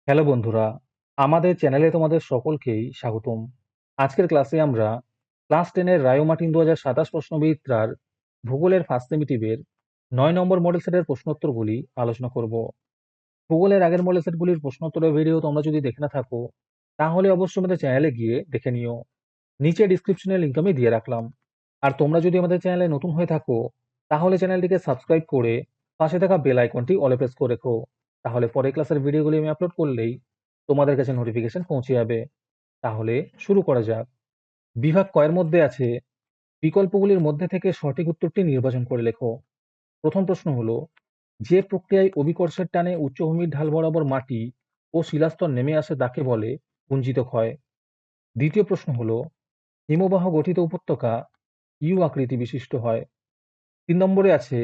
Hello বন্ধুরা, আমাদের চ্যানেলে তোমাদের সকলকেই স্বাগতম। আজকের ক্লাসে আমরা ক্লাস 10 এর রায়ো মার্টিন 2027 প্রশ্নবিচিত্রার ভূগোলের ফার্স্ট সেমিটিভের 9 নম্বর মডেল সেটের প্রশ্নোত্তরগুলি আলোচনা করব। ভূগোলের আগের মডেল সেটগুলির প্রশ্নোত্তরের ভিডিও তোমরা যদি দেখে না থাকো, তাহলে অবশ্যই আমাদের চ্যানেলে গিয়ে দেখে নিও। নিচে ডিসক্রিপশনে লিংক আমি দিয়ে রাখলাম। আর তোমরা যদি আমাদের চ্যানেলে নতুন হয়ে থাকো, তাহলে চ্যানেলটিকে সাবস্ক্রাইব করে পাশে থাকা বেল আইকনটি অলে প্রেস করে রেখো। তাহলে পরের ক্লাসের ভিডিওগুলি আমি আপলোড করলেই তোমাদের কাছে নোটিফিকেশন পৌঁছে যাবে। তাহলে শুরু করা যাক। বিভাগ কয়ের মধ্যে আছে বিকল্পগুলির মধ্যে থেকে সঠিক উত্তরটি নির্বাচন করে লেখো। প্রথম প্রশ্ন হলো, যে প্রক্রিয়ায় অভিকর্ষের টানে উচ্চভূমির ঢাল বরাবর মাটি ও শিলাস্তর নেমে আসে তাকে বলে পুঞ্জিত ক্ষয়। দ্বিতীয় প্রশ্ন হলো, হিমবাহ গঠিত উপত্যকা ইউ আকৃতি বিশিষ্ট হয়। 3 নম্বরে আছে,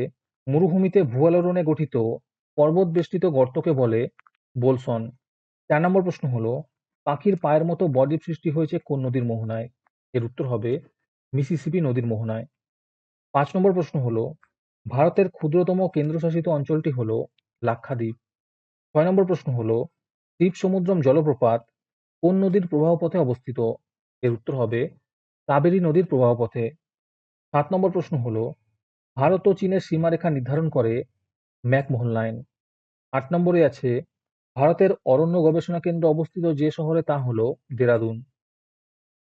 মরুভূমিতে ভূয়ালোড়নে গঠিত পর্বত বেষ্টিত গর্তকে বলে বোলসন। 4 নম্বর প্রশ্ন হলো, পাখির পায়ের মতো বদ্বীপ সৃষ্টি হয়েছে কোন নদীর মোহনায়? এর উত্তর হবে মিসিসিপি নদীর মোহনায়। 5 নম্বর প্রশ্ন হলো, ভারতের ক্ষুদ্রতম কেন্দ্রশাসিত অঞ্চলটি হলো লাক্ষাদ্বীপ। 6 নম্বর প্রশ্ন হলো, দ্বীপসমুদ্রম জলপ্রপাত কোন নদীর প্রবাহপথে অবস্থিত? এর উত্তর হবে কাবেরী নদীর প্রবাহপথে। 7 নম্বর প্রশ্ন হলো, ভারত ও চীনের সীমারেখা নির্ধারণ করে ম্যাকমোহন লাইন। 8 নম্বরে আছে, ভারতের অরণ্য গবেষণা কেন্দ্র অবস্থিত যে শহরে তা হলো দেরাদুন।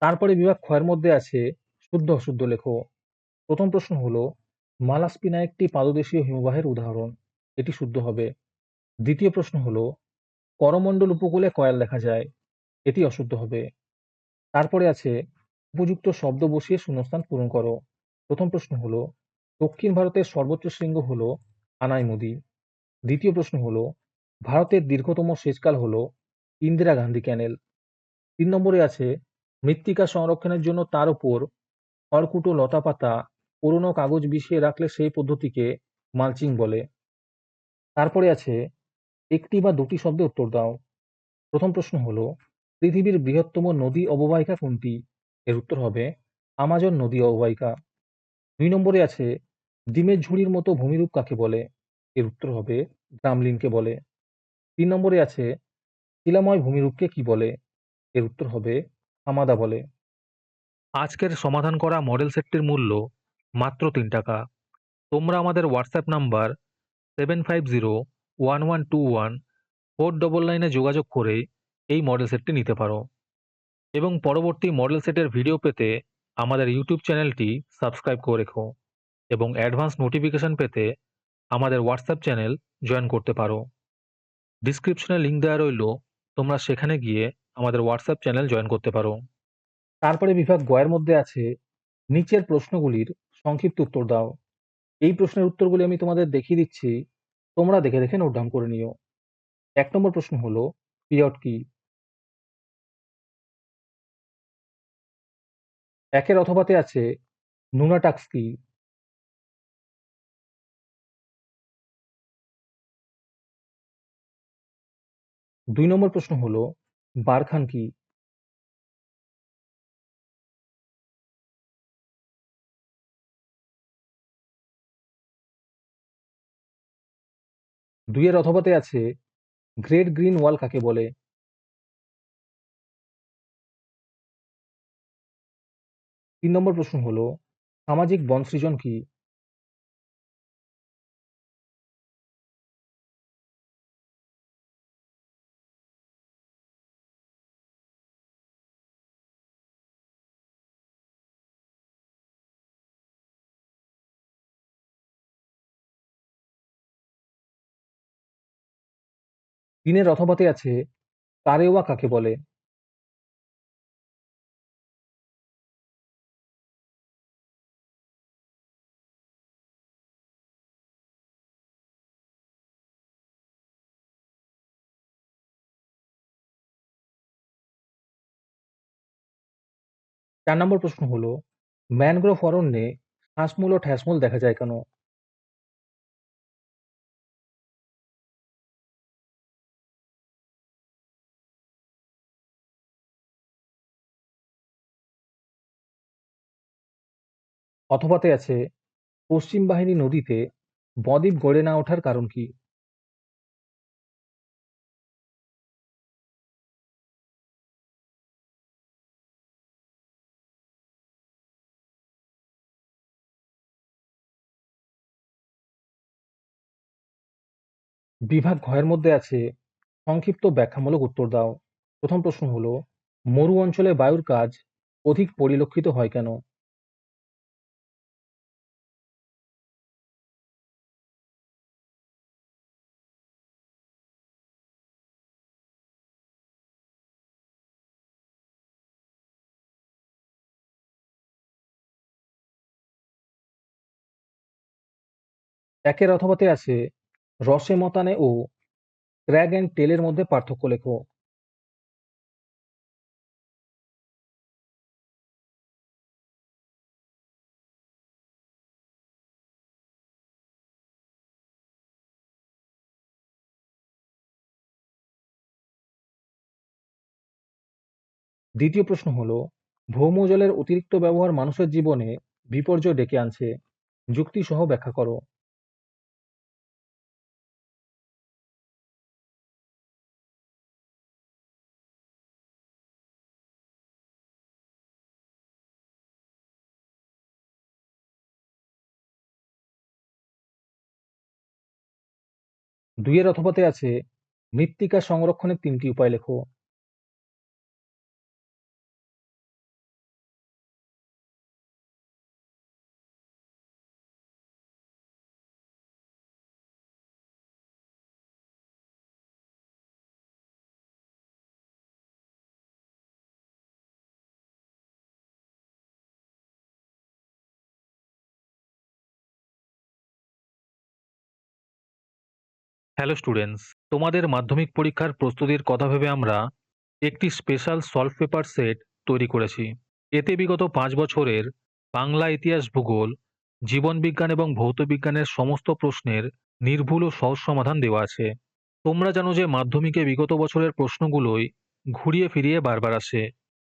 তারপরে বিভাগ ক্ষয়ের মধ্যে আছে শুদ্ধ অশুদ্ধ লেখো। প্রথম প্রশ্ন হলো, মালাস্পিনা একটি পাদদেশীয় হিমবাহের উদাহরণ। এটি শুদ্ধ হবে। দ্বিতীয় প্রশ্ন হলো, করমণ্ডল উপকূলে কয়াল দেখা যায়। এটি অশুদ্ধ হবে। তারপরে আছে, উপযুক্ত শব্দ বসিয়ে শূন্যস্থান পূরণ করো। প্রথম প্রশ্ন হলো, দক্ষিণ ভারতের সর্বোচ্চ শৃঙ্গ হলো আনাইমুদি। দ্বিতীয় প্রশ্ন হলো, ভারতের দীর্ঘতম সেচকাল হলো ইন্দিরা গান্ধী ক্যানেল। 3 নম্বরে আছে, মৃত্তিকা সংরক্ষণের জন্য তার উপর খড়কুটো লতাপাতা পুরনো কাগজ বিছিয়ে রাখলে সেই পদ্ধতিকে মালচিং বলে। তারপরে আছে, একটি বা দুটি শব্দে উত্তর দাও। প্রথম প্রশ্ন হলো, পৃথিবীর বৃহত্তম নদী অববাহিকা কোনটি? এর উত্তর হবে আমাজন নদী অববাহিকা। 2 নম্বরে আছে, ডিমের ঝুড়ির মতো ভূমিরূপ কাকে বলে? এর উত্তর হবে গ্রামলিনকে বলে। 3 নম্বরে আছে, শিলাময় ভূমিরূপকে কি বলে? এর উত্তর হবে হামাদা বলে। আজকের সমাধান করা মডেল সেটটির মূল্য মাত্র 3 টাকা। তোমরা আমাদের হোয়াটসঅ্যাপ নাম্বার 7501121499 যোগাযোগ করে এই মডেল সেটটি নিতে পারো এবং পরবর্তী মডেল সেটের ভিডিও পেতে আমাদের ইউটিউব চ্যানেলটি সাবস্ক্রাইব করে রেখো এবং অ্যাডভান্স নোটিফিকেশন পেতে আমাদের হোয়াটসঅ্যাপ চ্যানেল জয়েন করতে পারো। ডিসক্রিপশনে লিংক দেওয়া রইল, তোমরা সেখানে গিয়ে আমাদের হোয়াটসঅ্যাপ চ্যানেল জয়েন করতে পারো। তারপরে বিভাগ গয়ের মধ্যে আছে, নিচের প্রশ্নগুলির সংক্ষিপ্ত উত্তর দাও। এই প্রশ্নের উত্তরগুলি আমি তোমাদের দেখিয়ে দিচ্ছি, তোমরা দেখে দেখে নোট ডাউন করে নিও। 1 নম্বর প্রশ্ন হলো, পিরিয়ড কি? একের অথবাতে আছে, নুনাটাক্স কি? 2 নম্বর প্রশ্ন হলো, বারখান কি? 2 এর অথবাতে আছে, গ্রেট গ্রিন ওয়াল কাকে বলে? 3 নম্বর প্রশ্ন হলো, সামাজিক বনসৃজন কি? তিনের অথবাতে আছে, কারেওয়া কাকে বলে? চার নম্বর প্রশ্ন হলো, ম্যানগ্রোভ অরণ্যে শ্বাসমূল ও ঠ্যাসমূল দেখা যায় কেন? অথবাতে আছে, পশ্চিম বাহিনী নদীতে বদ্বীপ গড়ে না ওঠার কারণ কি? বিভাগ ঘয়ের মধ্যে আছে সংক্ষিপ্ত ব্যাখ্যামূলক উত্তর দাও। প্রথম প্রশ্ন হলো, মরু অঞ্চলে বায়ুর কাজ অধিক পরিলক্ষিত হয় কেন? একের অথবাতে আছে রসে মতানে ও ক্র্যাগ অ্যান্ড টেলের মধ্যে পার্থক্য লেখো। দ্বিতীয় প্রশ্ন হলো, ভৌমজলের অতিরিক্ত ব্যবহার মানুষের জীবনে বিপর্যয় ডেকে আনছে, যুক্তি সহ ব্যাখ্যা করো। দুইয়ের অথবাতে আছে মৃত্তিকা সংরক্ষণের তিনটি উপায় লেখো। হ্যালো স্টুডেন্টস, তোমাদের মাধ্যমিক পরীক্ষার প্রস্তুতির কথা ভেবে আমরা একটি স্পেশাল সলভ পেপার সেট তৈরি করেছি। এতে বিগত 5 বছরের বাংলা, ইতিহাস, ভূগোল, জীবনবিজ্ঞান এবং ভৌতবিজ্ঞানের সমস্ত প্রশ্নের নির্ভুল ও সহজ সমাধান দেওয়া আছে। তোমরা জানো যে মাধ্যমিকে বিগত বছরের প্রশ্নগুলোই ঘুরিয়ে ফিরিয়ে বারবার আসে।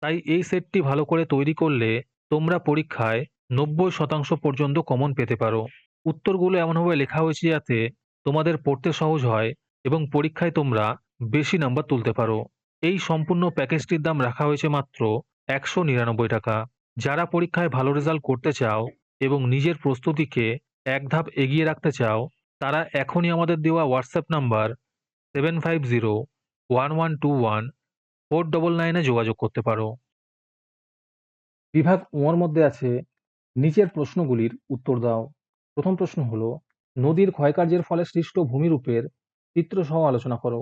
তাই এই সেটটি ভালো করে তৈরি করলে তোমরা পরীক্ষায় 90% পর্যন্ত কমন পেতে পারো। উত্তরগুলো এমনভাবে লেখা হয়েছে যাতে তোমাদের পড়তে সহজ হয় এবং পরীক্ষায় তোমরা বেশি নাম্বার তুলতে পারো। এই সম্পূর্ণ প্যাকেজটির দাম রাখা হয়েছে মাত্র 199 টাকা। যারা পরীক্ষায় ভালো রেজাল্ট করতে চাও এবং নিজের প্রস্তুতিকে এক ধাপ এগিয়ে রাখতে চাও, তারা এখনই আমাদের দেওয়া হোয়াটসঅ্যাপ নাম্বার 7501121499 যোগাযোগ করতে পারো। বিভাগ ওর মধ্যে আছে নিচের প্রশ্নগুলির উত্তর দাও। প্রথম প্রশ্ন হলো, নদীর ক্ষয়কার্যের ফলে সৃষ্ট ভূমিরূপের চিত্র সহ আলোচনা করো।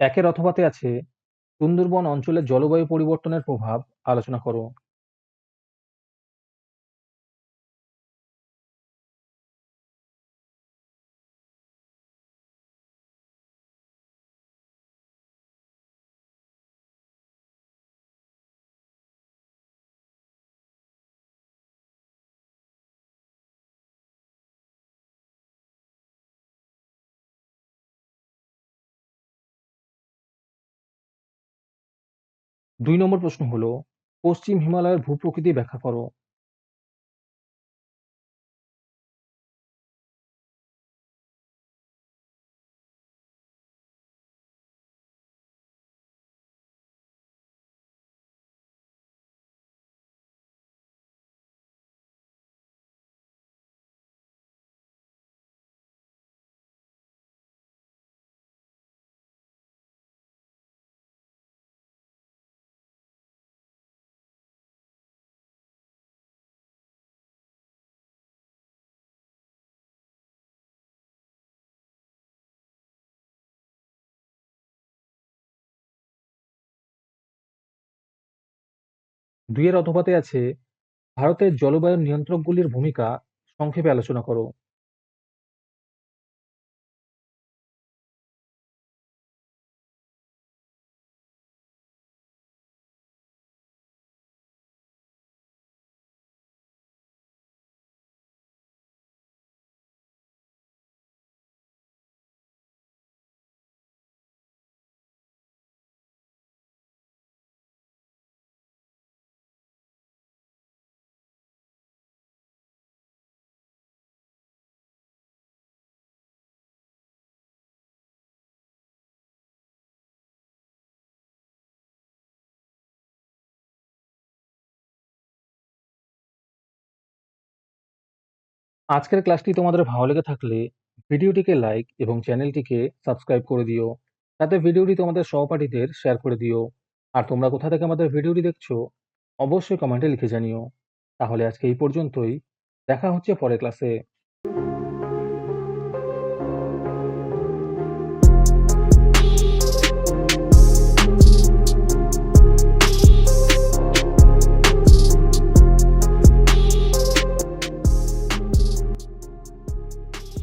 একের অথবাতে আছে সুন্দরবন অঞ্চলের জলবায়ু পরিবর্তনের প্রভাব আলোচনা করো। দুই নম্বর প্রশ্ন হলো, পশ্চিম হিমালয়ের ভূপ্রকৃতি ব্যাখ্যা করো। দুইয়ের অথবাতে আছে ভারতের জলবায়ু নিয়ন্ত্রকগুলির ভূমিকা সংক্ষেপে আলোচনা করো। আজকের ক্লাসটি তোমাদের ভালো লেগে থাকলে ভিডিওটিকে লাইক এবং চ্যানেলটিকে সাবস্ক্রাইব করে দিও, সাথে ভিডিওটি তোমাদের সহপাঠীদের শেয়ার করে দিও। আর তোমরা কোথা থেকে আমাদের ভিডিওটি দেখছো অবশ্যই কমেন্টে লিখে জানিও। তাহলে আজকে এই পর্যন্তই, দেখা হচ্ছে পরের ক্লাসে।